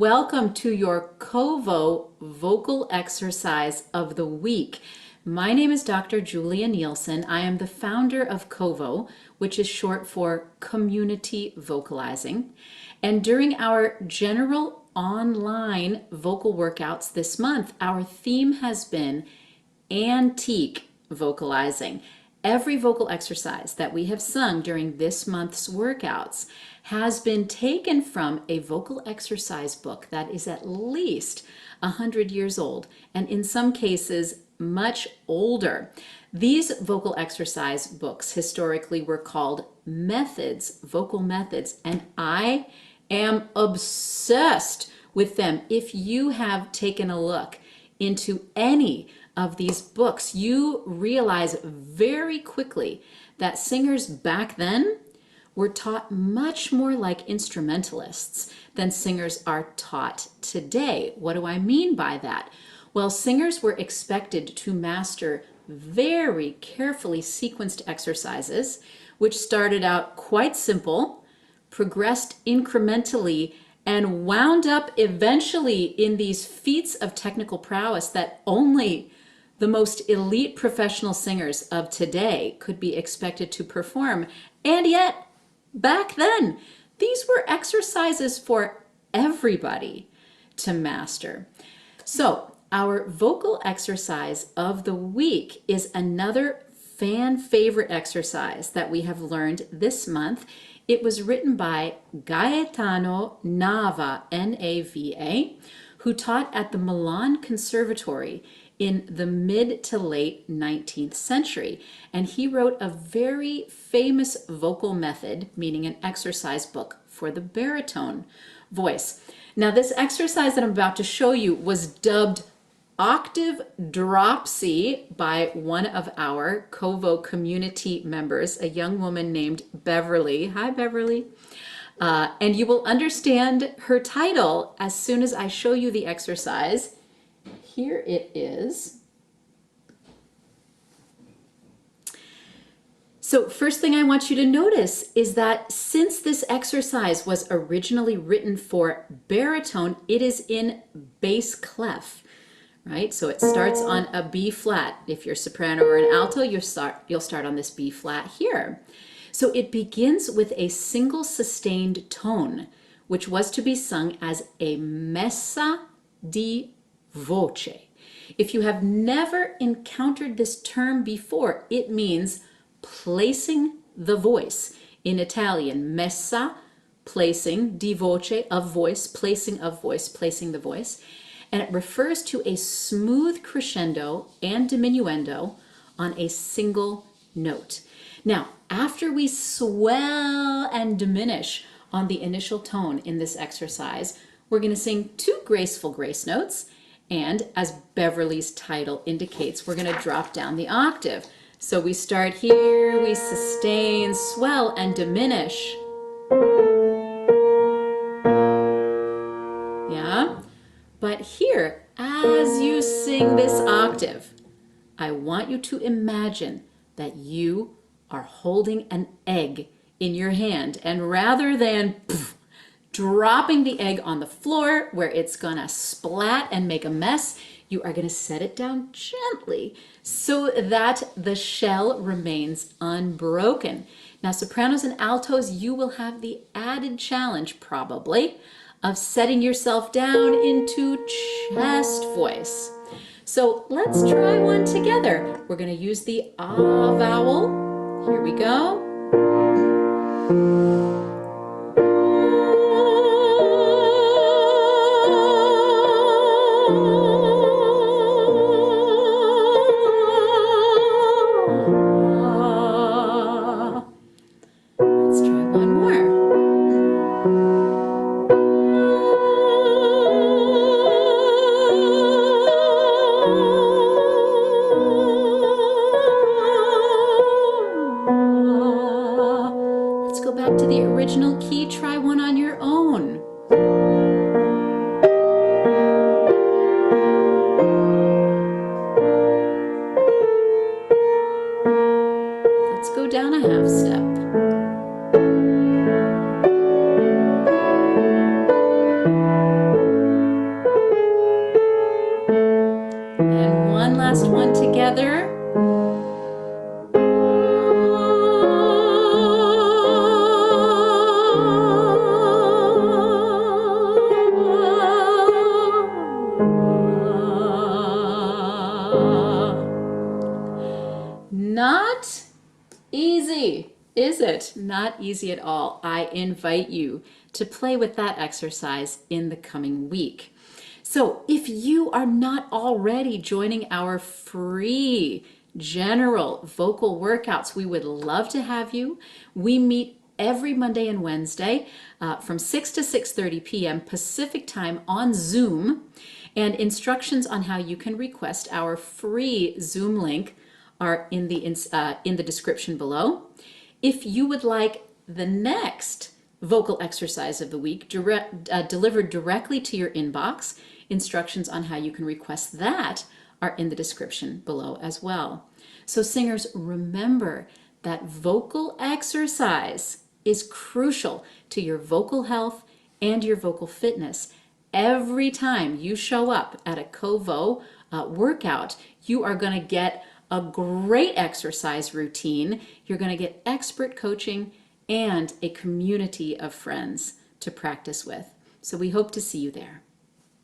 welcome to your Kovo vocal exercise of the week. My name is Dr. Julia Nielsen. I am the founder of Kovo, which is short for Community Vocalizing. And during our general online vocal workouts this month, our theme has been antique vocalizing. Every vocal exercise that we have sung during this month's workouts has been taken from a vocal exercise book that is at least 100 years old, and in some cases much older. These vocal exercise books historically were called methods, vocal methods, and I am obsessed with them. If you have taken a look into any of these books, you realize very quickly that singers back then were taught much more like instrumentalists than singers are taught today. What do I mean by that? Well, singers were expected to master very carefully sequenced exercises, which started out quite simple, progressed incrementally, and wound up eventually in these feats of technical prowess that only the most elite professional singers of today could be expected to perform. And yet, back then, these were exercises for everybody to master. So, our vocal exercise of the week is another fan favorite exercise that we have learned this month. It was written by Gaetano Nava, N-A-V-A, who taught at the Milan Conservatory in the mid to late 19th century. And he wrote a very famous vocal method, meaning an exercise book for the baritone voice. Now, this exercise that I'm about to show you was dubbed Octave Dropsie by one of our Kovo community members, a young woman named Beverly. Hi, Beverly. And you will understand her title as soon as I show you the exercise. Here it is. So first thing I want you to notice is that since this exercise was originally written for baritone, it is in bass clef, right? So it starts on a B flat. If you're soprano or an alto, you'll start on this B flat here. So it begins with a single sustained tone, which was to be sung as a messa di voce. If you have never encountered this term before, it means placing the voice. In Italian, messa, placing, di voce, of voice, placing of voice, placing the voice. And it refers to a smooth crescendo and diminuendo on a single note. Now, after we swell and diminish on the initial tone in this exercise, we're going to sing two graceful grace notes. And as Beverly's title indicates, we're going to drop down the octave. So we start here, we sustain, swell, and diminish. Yeah? But here, as you sing this octave, I want you to imagine that you are holding an egg in your hand, and rather than dropping the egg on the floor where it's gonna splat and make a mess, you are gonna set it down gently so that the shell remains unbroken. Now, sopranos and altos, you will have the added challenge probably of setting yourself down into chest voice. So let's try one together. We're gonna use the ah vowel. Here we go. Let's try one more. Let's go back to the original And one last one together. Not easy, is it? Not easy at all. I invite you to play with that exercise in the coming week. So if you are not already joining our free general vocal workouts, we would love to have you. We meet every Monday and Wednesday from 6 to 6:30 p.m. Pacific time on Zoom, and instructions on how you can request our free Zoom link are in the description below. If you would like the next vocal exercise of the week delivered directly to your inbox, instructions on how you can request that are in the description below as well. So singers, remember that vocal exercise is crucial to your vocal health and your vocal fitness. Every time you show up at a Covo workout, you are going to get a great exercise routine. You're going to get expert coaching and a community of friends to practice with. So we hope to see you there.